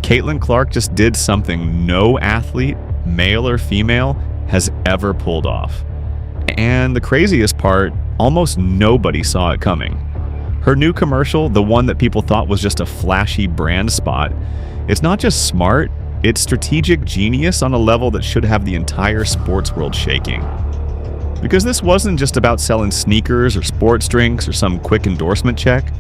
Caitlin Clark just did something no athlete, male or female, has ever pulled off. And the craziest part, almost nobody saw it coming. Her new commercial, the one that people thought was just a flashy brand spot, it's not just smart, it's strategic genius on a level that should have the entire sports world shaking. Because this wasn't just about selling sneakers or sports drinks or some quick endorsement check.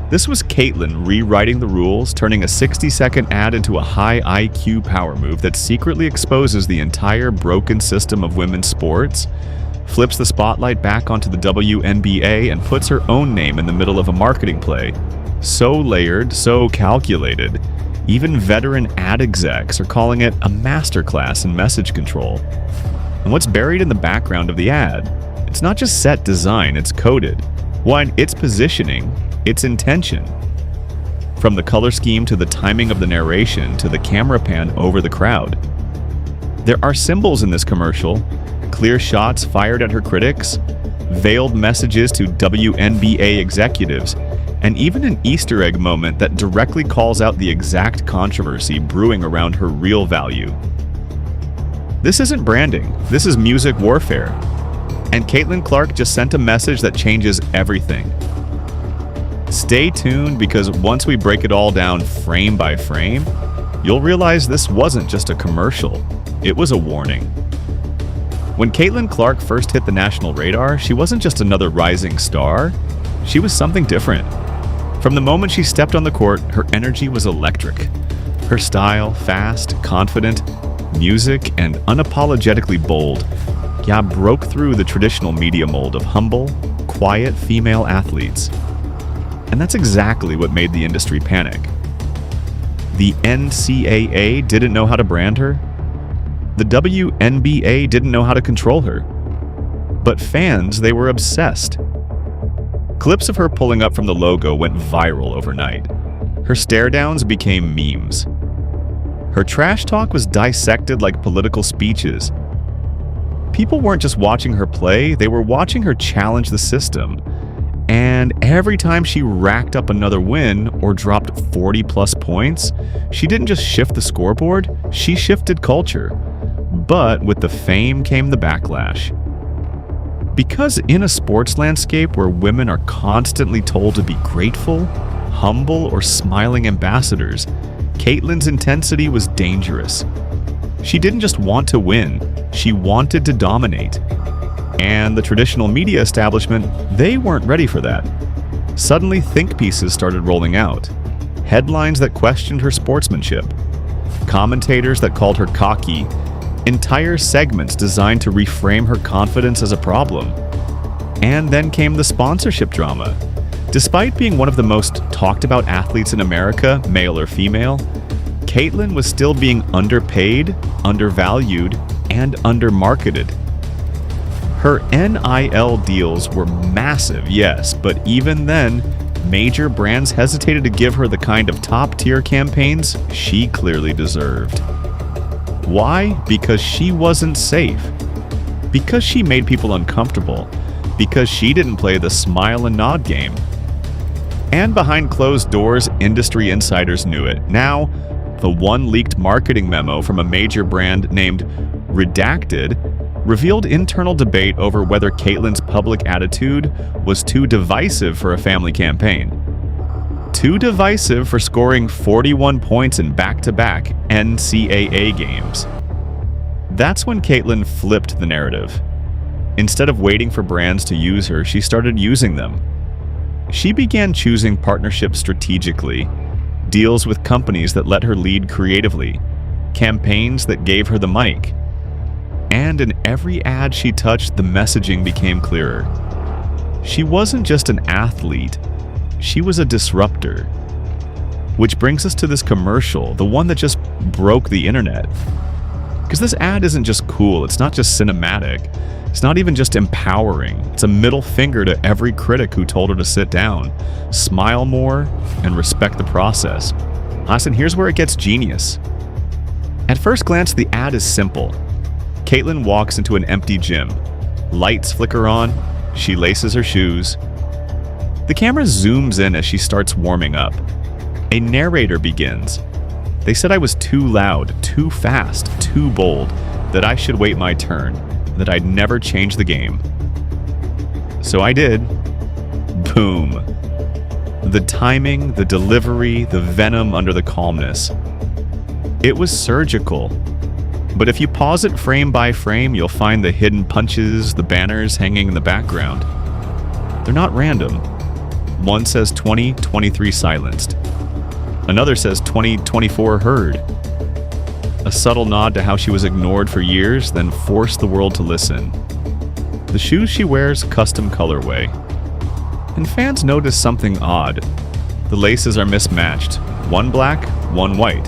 This was Caitlin rewriting the rules, turning a 60-second ad into a high IQ power move that secretly exposes the entire broken system of women's sports, flips the spotlight back onto the WNBA, and puts her own name in the middle of a marketing play. So layered, so calculated, even veteran ad execs are calling it a masterclass in message control. And what's buried in the background of the ad? It's not just set design, it's coded. One, it's positioning, its intention. From the color scheme to the timing of the narration to the camera pan over the crowd. There are symbols in this commercial, clear shots fired at her critics, veiled messages to WNBA executives, and even an Easter egg moment that directly calls out the exact controversy brewing around her real value. This isn't branding, this is music warfare. And Caitlin Clark just sent a message that changes everything. Stay tuned, because once we break it all down frame by frame, you'll realize this wasn't just a commercial, it was a warning. When Caitlin Clark first hit the national radar, she wasn't just another rising star, she was something different. From the moment she stepped on the court, her energy was electric. Her style, fast, confident, music, and unapologetically bold, broke through the traditional media mold of humble, quiet female athletes. And that's exactly what made the industry panic. The NCAA didn't know how to brand her. The WNBA didn't know how to control her. But fans, they were obsessed. Clips of her pulling up from the logo went viral overnight. Her stare-downs became memes. Her trash talk was dissected like political speeches. People weren't just watching her play, they were watching her challenge the system. And every time she racked up another win or dropped 40-plus points, she didn't just shift the scoreboard, she shifted culture. But with the fame came the backlash. Because in a sports landscape where women are constantly told to be grateful, humble, or smiling ambassadors, Caitlin's intensity was dangerous. She didn't just want to win, she wanted to dominate. And the traditional media establishment, they weren't ready for that. Suddenly, think pieces started rolling out. Headlines that questioned her sportsmanship. Commentators that called her cocky. Entire segments designed to reframe her confidence as a problem. And then came the sponsorship drama. Despite being one of the most talked about athletes in America, male or female, Caitlin was still being underpaid, undervalued, and undermarketed. Her NIL deals were massive, yes, but even then, major brands hesitated to give her the kind of top-tier campaigns she clearly deserved. Why? Because she wasn't safe. Because she made people uncomfortable. Because she didn't play the smile and nod game. And behind closed doors, industry insiders knew it. Now, the one leaked marketing memo from a major brand named Redacted revealed internal debate over whether Caitlin's public attitude was too divisive for a family campaign. Too divisive for scoring 41 points in back-to-back NCAA games. That's when Caitlin flipped the narrative. Instead of waiting for brands to use her, she started using them. She began choosing partnerships strategically, deals with companies that let her lead creatively, campaigns that gave her the mic. And in every ad she touched, the messaging became clearer. She wasn't just an athlete, she was a disruptor. Which brings us to this commercial, the one that just broke the internet. Because this ad isn't just cool, it's not just cinematic, it's not even just empowering, it's a middle finger to every critic who told her to sit down, smile more, and respect the process. Listen, here's where it gets genius. At first glance, the ad is simple. Caitlin walks into an empty gym. Lights flicker on, she laces her shoes. The camera zooms in as she starts warming up. A narrator begins. They said I was too loud, too fast, too bold, that I should wait my turn, that I'd never change the game. So I did. Boom. The timing, the delivery, the venom under the calmness. It was surgical. But if you pause it frame by frame, you'll find the hidden punches, the banners hanging in the background. They're not random. One says 2023 silenced. Another says 2024 heard. A subtle nod to how she was ignored for years, then forced the world to listen. The shoes she wears, custom colorway. And fans notice something odd. The laces are mismatched. One black, one white.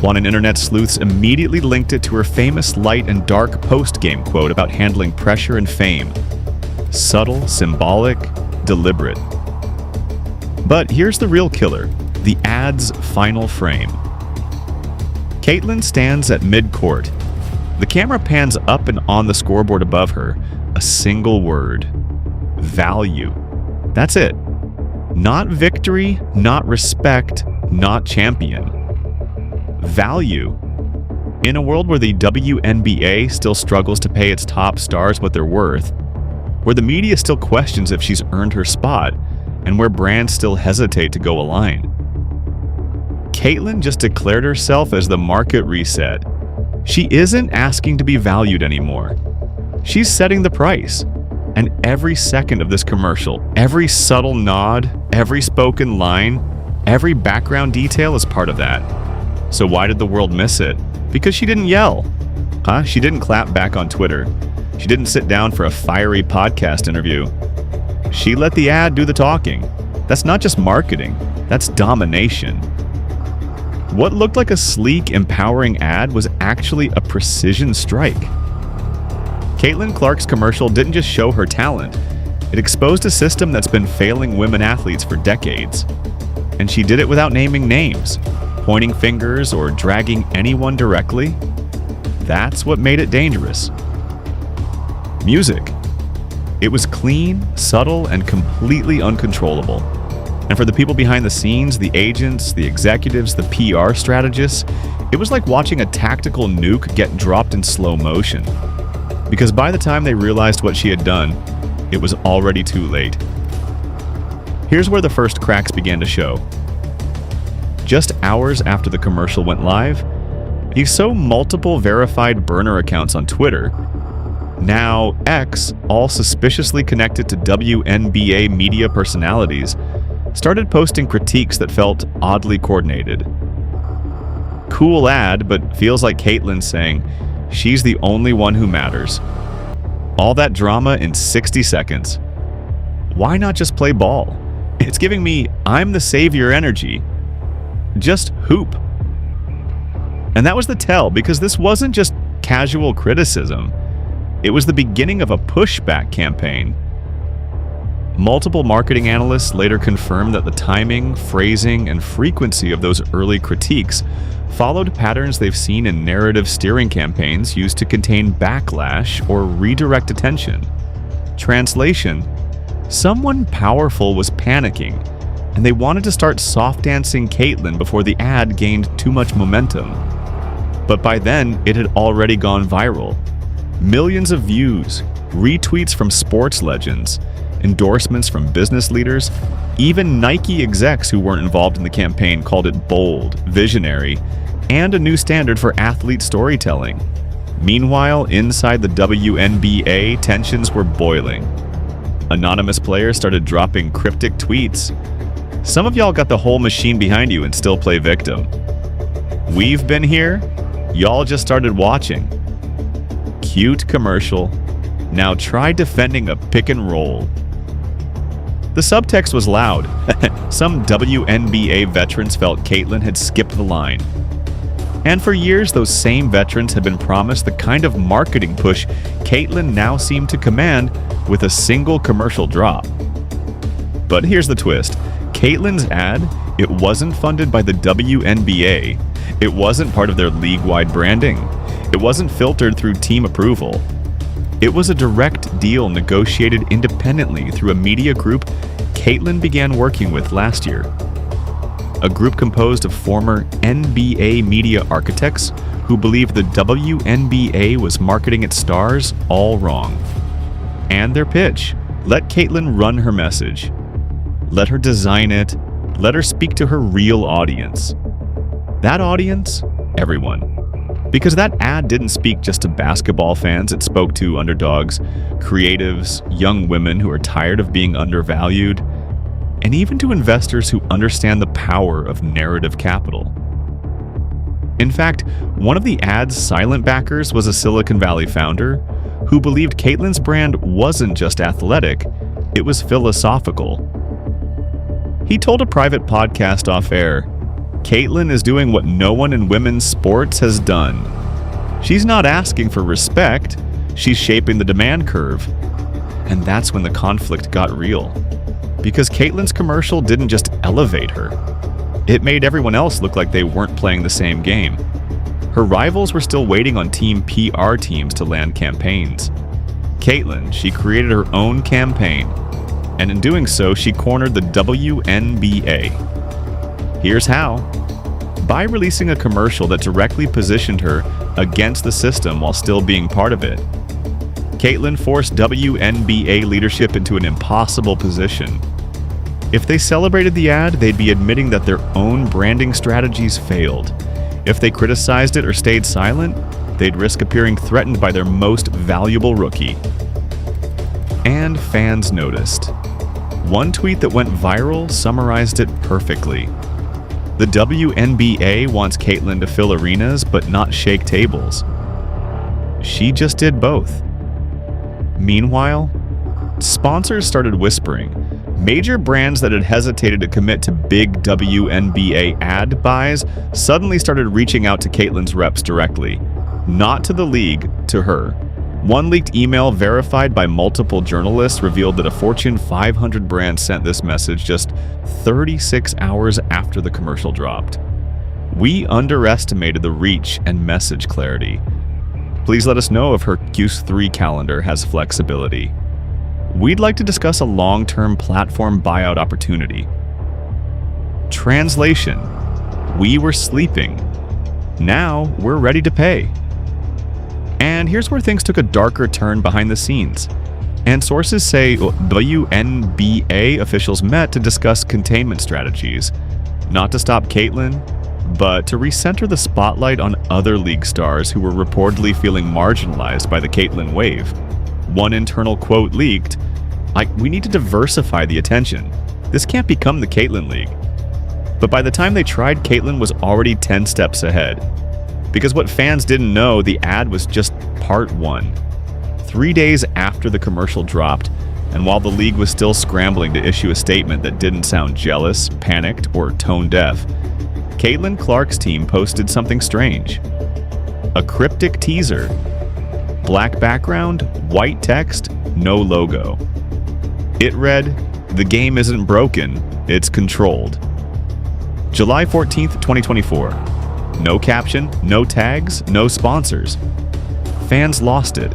One and internet sleuths immediately linked it to her famous light and dark post-game quote about handling pressure and fame. Subtle, symbolic, deliberate. But here's the real killer, the ad's final frame. Caitlyn stands at mid-court. The camera pans up and on the scoreboard above her. A single word. Value. That's it. Not victory, not respect, not champion. Value. In a world where the WNBA still struggles to pay its top stars what they're worth, where the media still questions if she's earned her spot, and where brands still hesitate to go align, Caitlyn just declared herself as the market reset. She isn't asking to be valued anymore. She's setting the price. And every second of this commercial, every subtle nod, every spoken line, every background detail is part of that. So why did the world miss it? Because she didn't yell. She didn't clap back on Twitter. She didn't sit down for a fiery podcast interview. She let the ad do the talking. That's not just marketing, that's domination. What looked like a sleek, empowering ad was actually a precision strike. Caitlin Clark's commercial didn't just show her talent, it exposed a system that's been failing women athletes for decades. And she did it without naming names, pointing fingers, or dragging anyone directly. That's what made it dangerous. Music. It was clean, subtle, and completely uncontrollable. And for the people behind the scenes, the agents, the executives, the PR strategists, it was like watching a tactical nuke get dropped in slow motion. Because by the time they realized what she had done, it was already too late. Here's where the first cracks began to show. Just hours after the commercial went live, you saw multiple verified burner accounts on Twitter, now X, all suspiciously connected to WNBA media personalities, started posting critiques that felt oddly coordinated. Cool ad, but feels like Caitlyn saying, she's the only one who matters. All that drama in 60 seconds. Why not just play ball? It's giving me I'm the savior energy. Just hoop. And that was the tell, because this wasn't just casual criticism. It was the beginning of a pushback campaign. Multiple marketing analysts later confirmed that the timing, phrasing, and frequency of those early critiques followed patterns they've seen in narrative steering campaigns used to contain backlash or redirect attention. Translation: someone powerful was panicking, and they wanted to start soft-dancing Caitlyn before the ad gained too much momentum. But by then, it had already gone viral. Millions of views, retweets from sports legends, endorsements from business leaders, even Nike execs who weren't involved in the campaign called it bold, visionary, and a new standard for athlete storytelling. Meanwhile, inside the WNBA, tensions were boiling. Anonymous players started dropping cryptic tweets. Some of y'all got the whole machine behind you and still play victim. We've been here, y'all just started watching. Cute commercial. Now try defending a pick and roll. The subtext was loud. Some WNBA veterans felt Caitlyn had skipped the line. And for years, those same veterans had been promised the kind of marketing push Caitlyn now seemed to command with a single commercial drop. But here's the twist. Caitlyn's ad, it wasn't funded by the WNBA. It wasn't part of their league-wide branding. It wasn't filtered through team approval. It was a direct deal negotiated independently through a media group Caitlyn began working with last year. a group composed of former NBA media architects who believed the WNBA was marketing its stars all wrong. And their pitch: let Caitlyn run her message. Let her design it. Let her speak to her real audience. That audience? Everyone. Because that ad didn't speak just to basketball fans, it spoke to underdogs, creatives, young women who are tired of being undervalued, and even to investors who understand the power of narrative capital. In fact, one of the ad's silent backers was a Silicon Valley founder who believed Caitlyn's brand wasn't just athletic, it was philosophical. He told a private podcast off-air, "Caitlyn is doing what no one in women's sports has done. She's not asking for respect, she's shaping the demand curve." And that's when the conflict got real. Because Caitlyn's commercial didn't just elevate her, it made everyone else look like they weren't playing the same game. Her rivals were still waiting on team PR teams to land campaigns. Caitlyn, she created her own campaign, and in doing so, she cornered the WNBA. Here's how. By releasing a commercial that directly positioned her against the system while still being part of it. Caitlyn forced WNBA leadership into an impossible position. If they celebrated the ad, they'd be admitting that their own branding strategies failed. If they criticized it or stayed silent, they'd risk appearing threatened by their most valuable rookie. And fans noticed. One tweet that went viral summarized it perfectly. The WNBA wants Caitlyn to fill arenas but not shake tables. She just did both. Meanwhile, sponsors started whispering. Major brands that had hesitated to commit to big WNBA ad buys suddenly started reaching out to Caitlyn's reps directly. Not to the league, to her. One leaked email verified by multiple journalists revealed that a Fortune 500 brand sent this message just 36 hours after the commercial dropped. We underestimated the reach and message clarity. Please let us know if her Q3 calendar has flexibility. We'd like to discuss a long-term platform buyout opportunity. Translation: we were sleeping. Now we're ready to pay. And here's where things took a darker turn behind the scenes. And sources say WNBA officials met to discuss containment strategies, not to stop Caitlyn, but to recenter the spotlight on other league stars who were reportedly feeling marginalized by the Caitlyn wave. One internal quote leaked, "We need to diversify the attention. This can't become the Caitlyn League." But by the time they tried, Caitlyn was already 10 steps ahead. Because what fans didn't know, the ad was just part one. 3 days after the commercial dropped, and while the league was still scrambling to issue a statement that didn't sound jealous, panicked, or tone-deaf, Caitlin Clark's team posted something strange. A cryptic teaser. Black background, white text, no logo. It read, "The game isn't broken, it's controlled." July 14th, 2024. No caption, no tags, no sponsors. Fans lost it.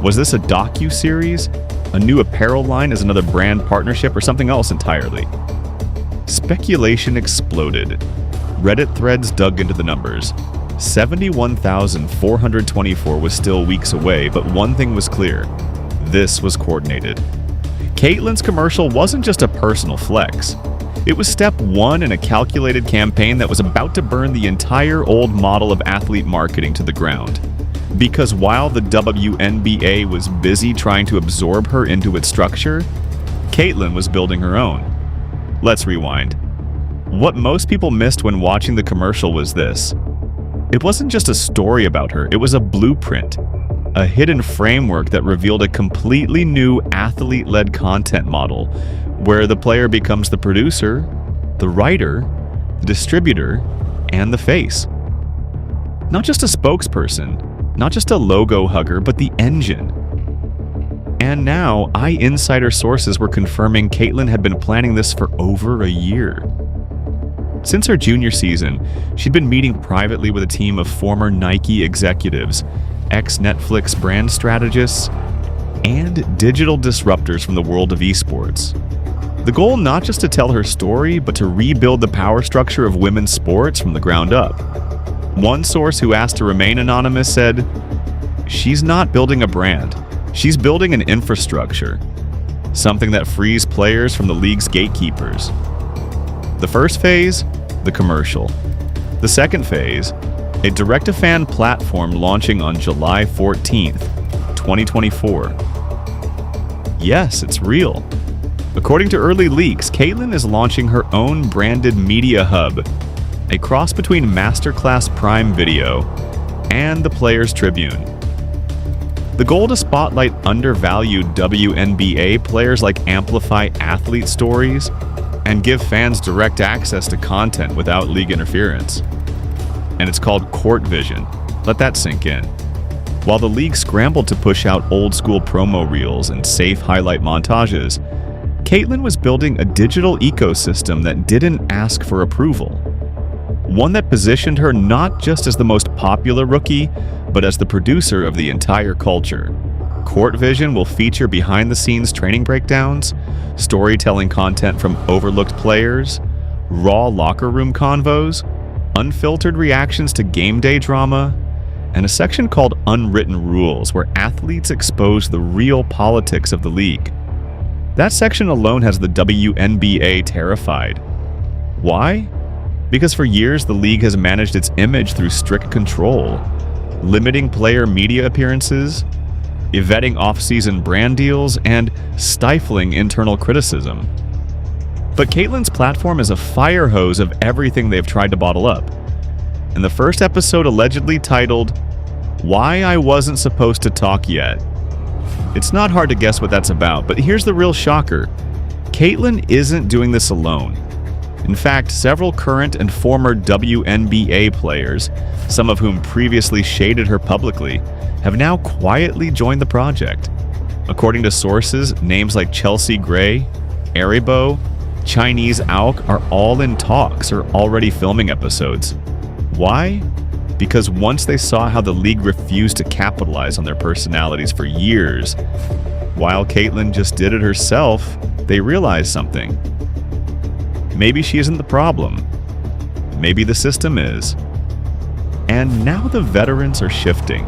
Was this a docu-series? A new apparel line as another brand partnership, or something else entirely? Speculation exploded. Reddit threads dug into the numbers. 71,424 was still weeks away, but one thing was clear. This was coordinated. Caitlyn's commercial wasn't just a personal flex. It was step one in a calculated campaign that was about to burn the entire old model of athlete marketing to the ground. Because while the WNBA was busy trying to absorb her into its structure, Caitlyn was building her own. Let's rewind. What most people missed when watching the commercial was this. It wasn't just a story about her, it was a blueprint. A hidden framework that revealed a completely new athlete-led content model, where the player becomes the producer, the writer, the distributor, and the face. Not just a spokesperson, not just a logo hugger, but the engine. And now, insider sources were confirming Caitlyn had been planning this for over a year. Since her junior season, she'd been meeting privately with a team of former Nike executives, ex-Netflix brand strategists, and digital disruptors from the world of esports. The goal not just to tell her story, but to rebuild the power structure of women's sports from the ground up. One source who asked to remain anonymous said, "She's not building a brand. She's building an infrastructure, something that frees players from the league's gatekeepers." The first phase, the commercial. The second phase, a direct-to-fan platform launching on July 14th, 2024. Yes, it's real. According to early leaks, Caitlyn is launching her own branded media hub, a cross between Masterclass Prime Video and the Players Tribune. The goal to spotlight undervalued WNBA players like amplify athlete stories and give fans direct access to content without league interference. And it's called Court Vision. Let that sink in. While the league scrambled to push out old-school promo reels and safe highlight montages, Caitlyn was building a digital ecosystem that didn't ask for approval. One that positioned her not just as the most popular rookie, but as the producer of the entire culture. Court Vision will feature behind-the-scenes training breakdowns, storytelling content from overlooked players, raw locker room convos, unfiltered reactions to game day drama, and a section called Unwritten Rules where athletes expose the real politics of the league. That section alone has the WNBA terrified. Why? Because for years the league has managed its image through strict control, limiting player media appearances, vetting off-season brand deals, and stifling internal criticism. But Caitlyn's platform is a fire hose of everything they've tried to bottle up. And the first episode, allegedly titled, "Why I Wasn't Supposed to Talk Yet." It's not hard to guess what that's about, but here's the real shocker. Caitlyn isn't doing this alone. In fact, several current and former WNBA players, some of whom previously shaded her publicly, have now quietly joined the project. According to sources, names like Chelsea Gray, Aribo, Chinese Auk are all in talks or already filming episodes. Why? Because once they saw how the league refused to capitalize on their personalities for years, while Caitlyn just did it herself, they realized something. Maybe she isn't the problem. Maybe the system is. And now the veterans are shifting.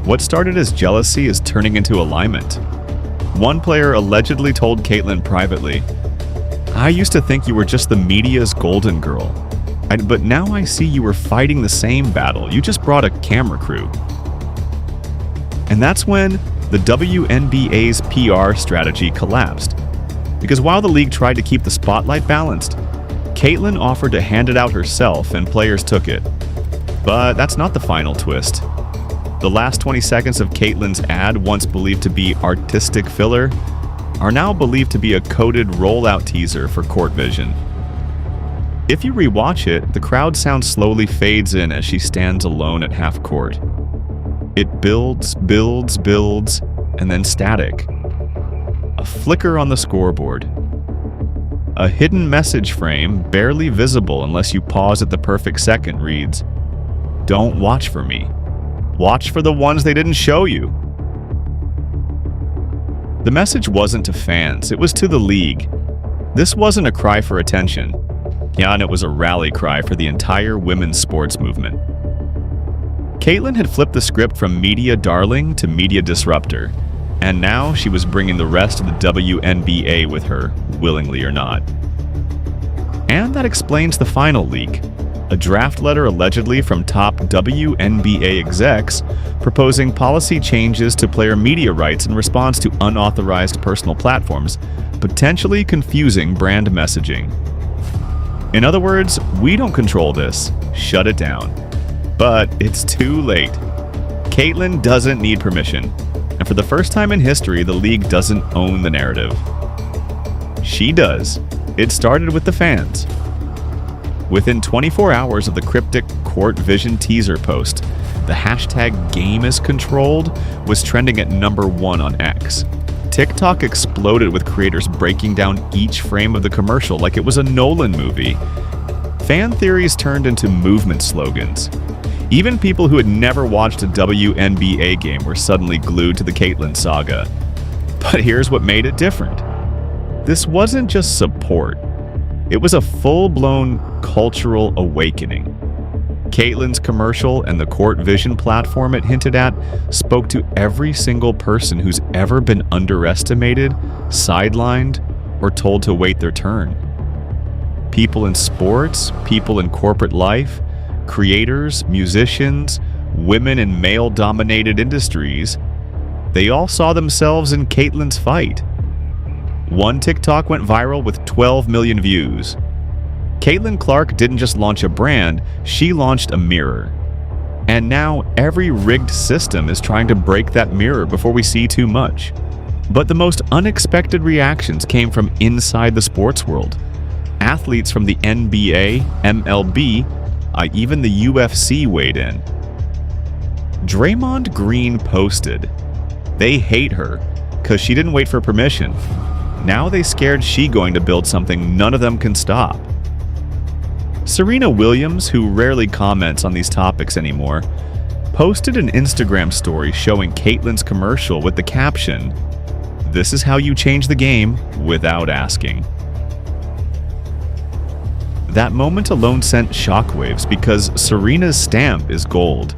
What started as jealousy is turning into alignment. One player allegedly told Caitlyn privately, "I used to think you were just the media's golden girl. But now I see you were fighting the same battle. You just brought a camera crew." And that's when the WNBA's PR strategy collapsed. Because while the league tried to keep the spotlight balanced, Caitlyn offered to hand it out herself and players took it. But that's not the final twist. The last 20 seconds of Caitlyn's ad, once believed to be artistic filler, are now believed to be a coded rollout teaser for Court Vision. If you rewatch it, the crowd sound slowly fades in as she stands alone at half court. It builds, builds, builds, and then static. A flicker on the scoreboard. A hidden message frame, barely visible unless you pause at the perfect second, reads, "Don't watch for me. Watch for the ones they didn't show you." The message wasn't to fans, it was to the league. This wasn't a cry for attention. Yeah, and it was a rally cry for the entire women's sports movement. Caitlyn had flipped the script from media darling to media disruptor, and now she was bringing the rest of the WNBA with her, willingly or not. And that explains the final leak, a draft letter allegedly from top WNBA execs proposing policy changes to player media rights in response to unauthorized personal platforms, potentially confusing brand messaging. In other words, we don't control this. Shut it down. But it's too late. Caitlyn doesn't need permission. And for the first time in history, the league doesn't own the narrative. She does. It started with the fans. Within 24 hours of the cryptic Court Vision teaser post, the hashtag #GameIsControlled was trending at #1 on X. TikTok exploded with creators breaking down each frame of the commercial like it was a Nolan movie. Fan theories turned into movement slogans. Even people who had never watched a WNBA game were suddenly glued to the Caitlyn saga. But here's what made it different. This wasn't just support. It was a full-blown cultural awakening. Caitlyn's commercial and the Court Vision platform it hinted at spoke to every single person who's ever been underestimated, sidelined, or told to wait their turn. People in sports, people in corporate life, creators, musicians, women in male-dominated industries, they all saw themselves in Caitlyn's fight. One TikTok went viral with 12 million views. Caitlin Clark didn't just launch a brand, she launched a mirror. And now every rigged system is trying to break that mirror before we see too much. But the most unexpected reactions came from inside the sports world. Athletes from the NBA, MLB, even the UFC weighed in. Draymond Green posted, "They hate her because she didn't wait for permission. Now they scared she going to build something none of them can stop." Serena Williams, who rarely comments on these topics anymore, posted an Instagram story showing Caitlyn's commercial with the caption, "This is how you change the game without asking." That moment alone sent shockwaves because Serena's stamp is gold.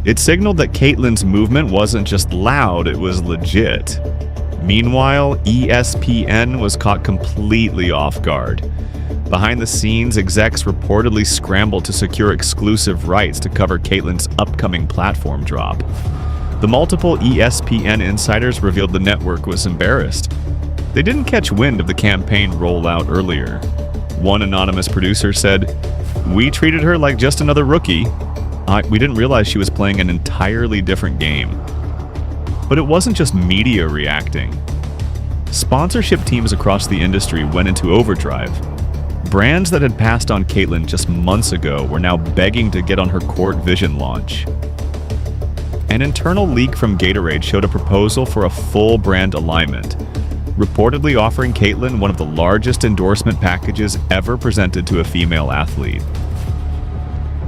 It signaled that Caitlyn's movement wasn't just loud, it was legit. Meanwhile, ESPN was caught completely off guard. Behind the scenes, execs reportedly scrambled to secure exclusive rights to cover Caitlyn's upcoming platform drop. The multiple ESPN insiders revealed the network was embarrassed. They didn't catch wind of the campaign rollout earlier. One anonymous producer said, "We treated her like just another rookie. We didn't realize she was playing an entirely different game." But it wasn't just media reacting. Sponsorship teams across the industry went into overdrive. Brands that had passed on Caitlyn just months ago were now begging to get on her Court Vision launch. An internal leak from Gatorade showed a proposal for a full brand alignment, reportedly offering Caitlyn one of the largest endorsement packages ever presented to a female athlete.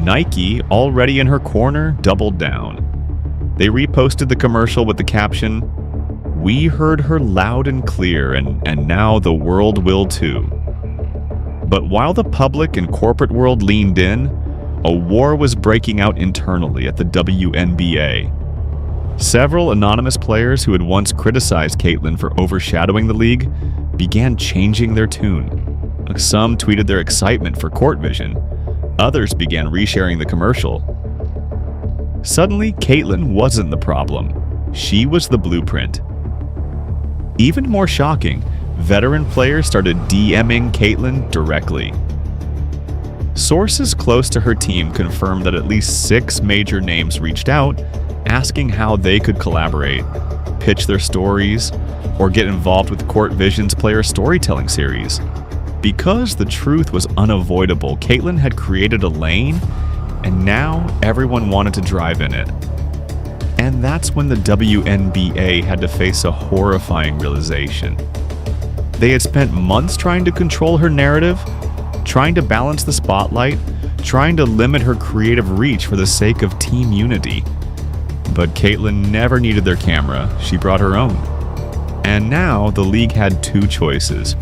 Nike, already in her corner, doubled down. They reposted the commercial with the caption, "We heard her loud and clear, and now the world will too." But while the public and corporate world leaned in, a war was breaking out internally at the WNBA. Several anonymous players who had once criticized Caitlyn for overshadowing the league began changing their tune. Some tweeted their excitement for Court Vision. Others began resharing the commercial. Suddenly, Caitlyn wasn't the problem. She was the blueprint. Even more shocking, veteran players started DMing Caitlyn directly. Sources close to her team confirmed that at least 6 major names reached out, asking how they could collaborate, pitch their stories, or get involved with Court Vision's player storytelling series. Because the truth was unavoidable, Caitlyn had created a lane, and now everyone wanted to drive in it. And that's when the WNBA had to face a horrifying realization. They had spent months trying to control her narrative, trying to balance the spotlight, trying to limit her creative reach for the sake of team unity. But Caitlyn never needed their camera, she brought her own. And now the league had 2 choices: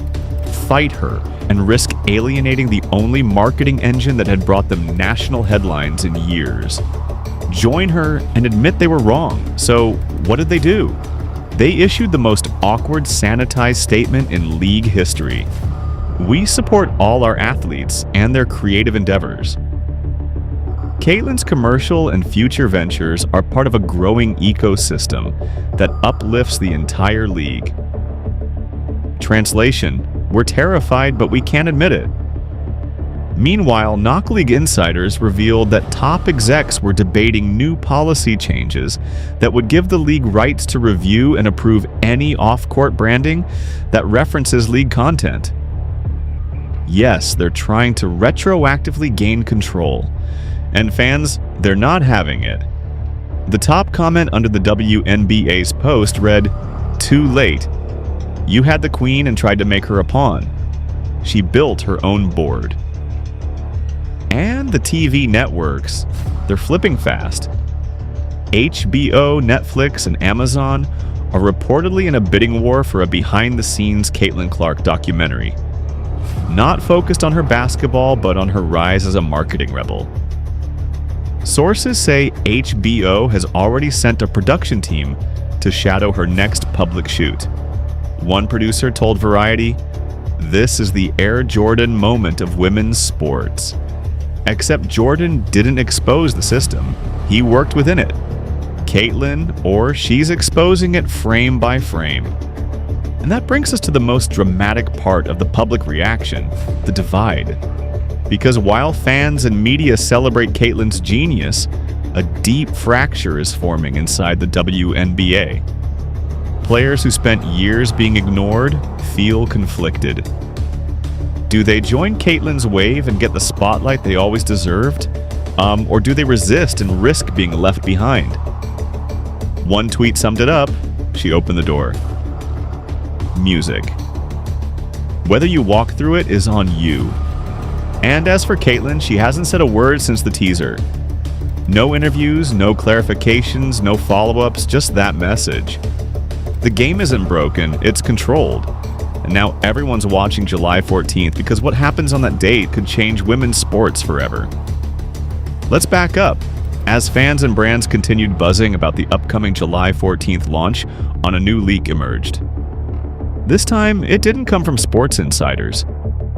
fight her and risk alienating the only marketing engine that had brought them national headlines in years. Join her and admit they were wrong. So what did they do? They issued the most awkward, sanitized statement in league history. "We support all our athletes and their creative endeavors." Caitlyn's commercial and future ventures are part of a growing ecosystem that uplifts the entire league. Translation: we're terrified, but we can't admit it. Meanwhile, Knock League insiders revealed that top execs were debating new policy changes that would give the league rights to review and approve any off-court branding that references league content. Yes, they're trying to retroactively gain control. And fans, they're not having it. The top comment under the WNBA's post read, "Too late. You had the queen and tried to make her a pawn. She built her own board." And the TV networks, they're flipping fast. HBO, Netflix, and Amazon are reportedly in a bidding war for a behind-the-scenes Caitlin Clark documentary. Not focused on her basketball, but on her rise as a marketing rebel. Sources say HBO has already sent a production team to shadow her next public shoot. One producer told Variety, "This is the Air Jordan moment of women's sports." Except Jordan didn't expose the system, he worked within it. Caitlin, or she's exposing it frame by frame. And that brings us to the most dramatic part of the public reaction, the divide. Because while fans and media celebrate Caitlin's genius, a deep fracture is forming inside the WNBA. Players who spent years being ignored feel conflicted. Do they join Caitlin's wave and get the spotlight they always deserved? Or do they resist and risk being left behind? One tweet summed it up. She opened the door. Music. Whether you walk through it is on you. And as for Caitlin, she hasn't said a word since the teaser. No interviews, no clarifications, no follow-ups, just that message. The game isn't broken, it's controlled. And now everyone's watching July 14th because what happens on that date could change women's sports forever. Let's back up. As fans and brands continued buzzing about the upcoming July 14th launch, on a new leak emerged. This time, it didn't come from sports insiders.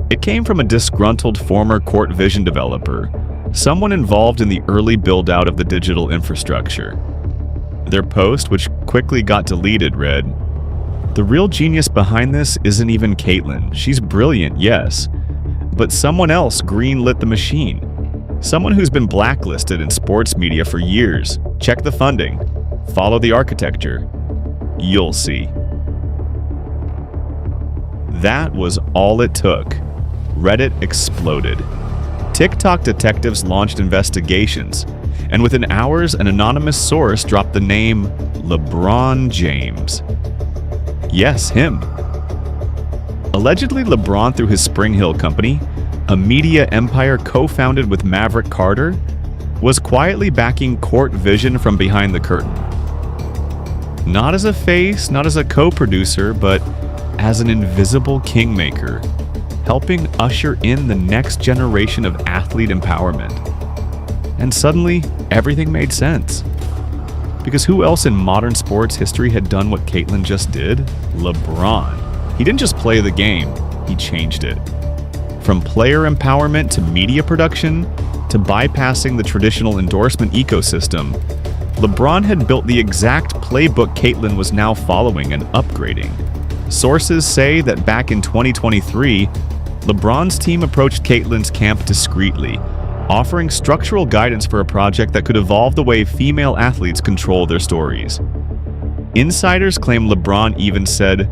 It came from a disgruntled former Court Vision developer, someone involved in the early build-out of the digital infrastructure. Their post, which quickly got deleted, read, "The real genius behind this isn't even Caitlin. She's brilliant, yes. But someone else greenlit the machine. Someone who's been blacklisted in sports media for years. Check the funding. Follow the architecture. You'll see." That was all it took. Reddit exploded. TikTok detectives launched investigations, and within hours, an anonymous source dropped the name LeBron James. Yes, him. Allegedly, LeBron, through his Spring Hill company, a media empire co-founded with Maverick Carter, was quietly backing Court Vision from behind the curtain. Not as a face, not as a co-producer, but as an invisible kingmaker, helping usher in the next generation of athlete empowerment. And suddenly, everything made sense. Because who else in modern sports history had done what Caitlin just did? LeBron. He didn't just play the game, he changed it. From player empowerment to media production, to bypassing the traditional endorsement ecosystem, LeBron had built the exact playbook Caitlin was now following and upgrading. Sources say that back in 2023, LeBron's team approached Caitlin's camp discreetly, offering structural guidance for a project that could evolve the way female athletes control their stories. Insiders claim LeBron even said,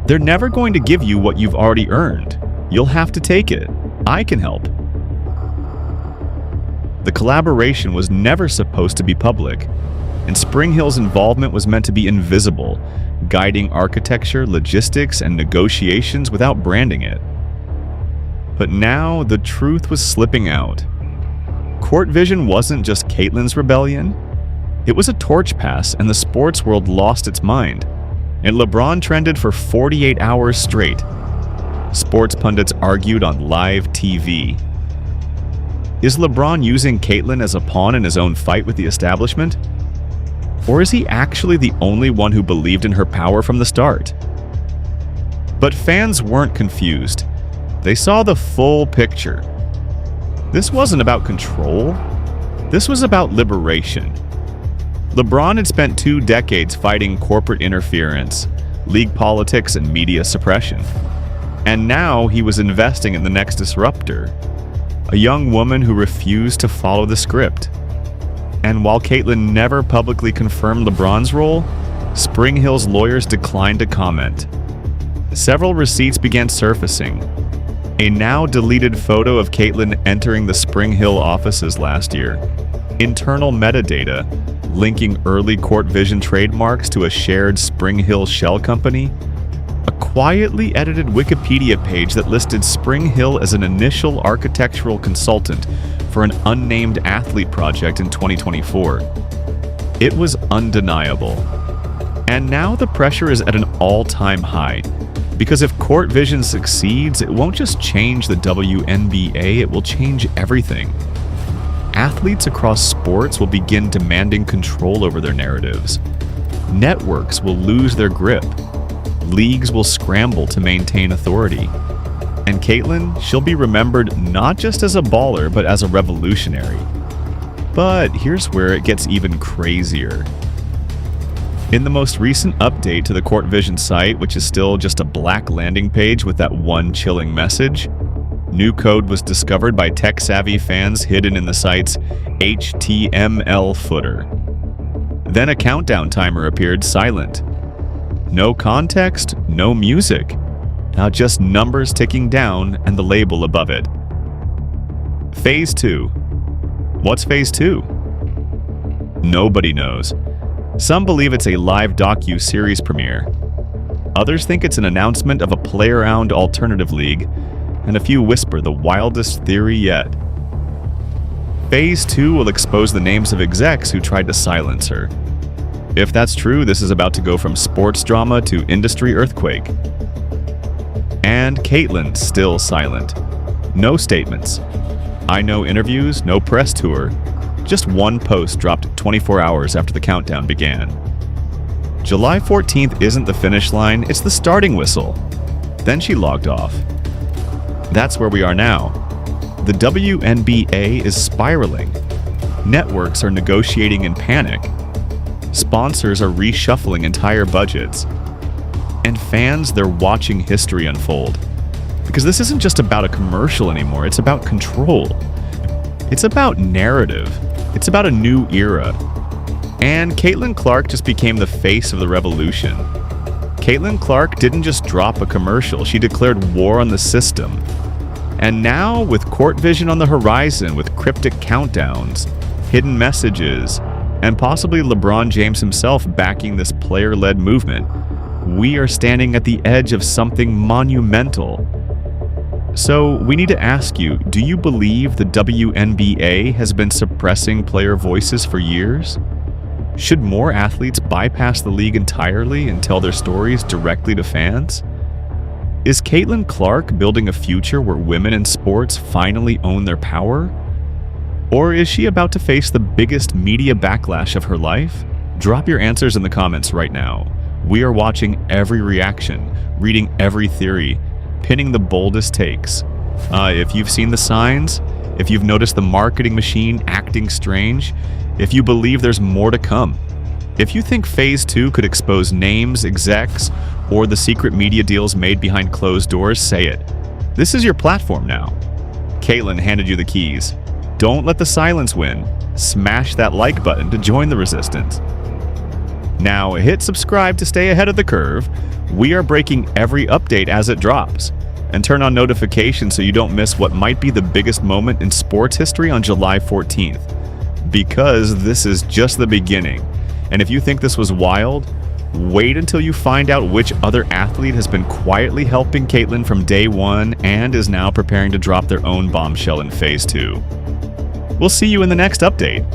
"They're never going to give you what you've already earned. You'll have to take it. I can help." The collaboration was never supposed to be public, and Spring Hill's involvement was meant to be invisible, guiding architecture, logistics, and negotiations without branding it. But now the truth was slipping out. Court Vision wasn't just Caitlin's rebellion. It was a torch pass, and the sports world lost its mind. And LeBron trended for 48 hours straight. Sports pundits argued on live TV. Is LeBron using Caitlin as a pawn in his own fight with the establishment? Or is he actually the only one who believed in her power from the start? But fans weren't confused. They saw the full picture. This wasn't about control. This was about liberation. LeBron had spent 2 decades fighting corporate interference, league politics, and media suppression. And now he was investing in the next disruptor, a young woman who refused to follow the script. And while Caitlin never publicly confirmed LeBron's role, Spring Hill's lawyers declined to comment. Several receipts began surfacing. A now deleted photo of Caitlin entering the Spring Hill offices last year. Internal metadata linking early Court Vision trademarks to a shared Spring Hill shell company. A quietly edited Wikipedia page that listed Spring Hill as an initial architectural consultant for an unnamed athlete project in 2024. It was undeniable. And now the pressure is at an all-time high. Because if Court Vision succeeds, it won't just change the WNBA, it will change everything. Athletes across sports will begin demanding control over their narratives. Networks will lose their grip. Leagues will scramble to maintain authority. And Caitlyn, she'll be remembered not just as a baller, but as a revolutionary. But here's where it gets even crazier. In the most recent update to the Court Vision site, which is still just a black landing page with that one chilling message, new code was discovered by tech-savvy fans hidden in the site's HTML footer. Then a countdown timer appeared silent. No context, no music. Now just numbers ticking down and the label above it. Phase 2. What's Phase 2? Nobody knows. Some believe it's a live docu-series premiere. Others think it's an announcement of a player-owned alternative league, and a few whisper the wildest theory yet. Phase 2 will expose the names of execs who tried to silence her. If that's true, this is about to go from sports drama to industry earthquake. And Caitlyn still silent. No statements. I know interviews, no press tour. Just one post dropped 24 hours after the countdown began. July 14th isn't the finish line, it's the starting whistle. Then she logged off. That's where we are now. The WNBA is spiraling. Networks are negotiating in panic. Sponsors are reshuffling entire budgets. And fans, they're watching history unfold. Because this isn't just about a commercial anymore, it's about control. It's about narrative. It's about a new era. And Caitlin Clark just became the face of the revolution. Caitlin Clark didn't just drop a commercial, she declared war on the system. And now, with Court Vision on the horizon, with cryptic countdowns, hidden messages, and possibly LeBron James himself backing this player-led movement, we are standing at the edge of something monumental. So, we need to ask you, do you believe the WNBA has been suppressing player voices for years? Should more athletes bypass the league entirely and tell their stories directly to fans? Is Caitlin Clark building a future where women in sports finally own their power? Or is she about to face the biggest media backlash of her life? Drop your answers in the comments right now. We are watching every reaction, reading every theory, pinning the boldest takes. If you've seen the signs, if you've noticed the marketing machine acting strange, if you believe there's more to come, if you think Phase 2 could expose names, execs, or the secret media deals made behind closed doors, say it. This is your platform now. Caitlyn handed you the keys. Don't let the silence win. Smash that like button to join the resistance. Now hit subscribe to stay ahead of the curve. We are breaking every update as it drops. And turn on notifications so you don't miss what might be the biggest moment in sports history on July 14th. Because this is just the beginning. And if you think this was wild, wait until you find out which other athlete has been quietly helping Caitlyn from day one and is now preparing to drop their own bombshell in Phase 2. We'll see you in the next update.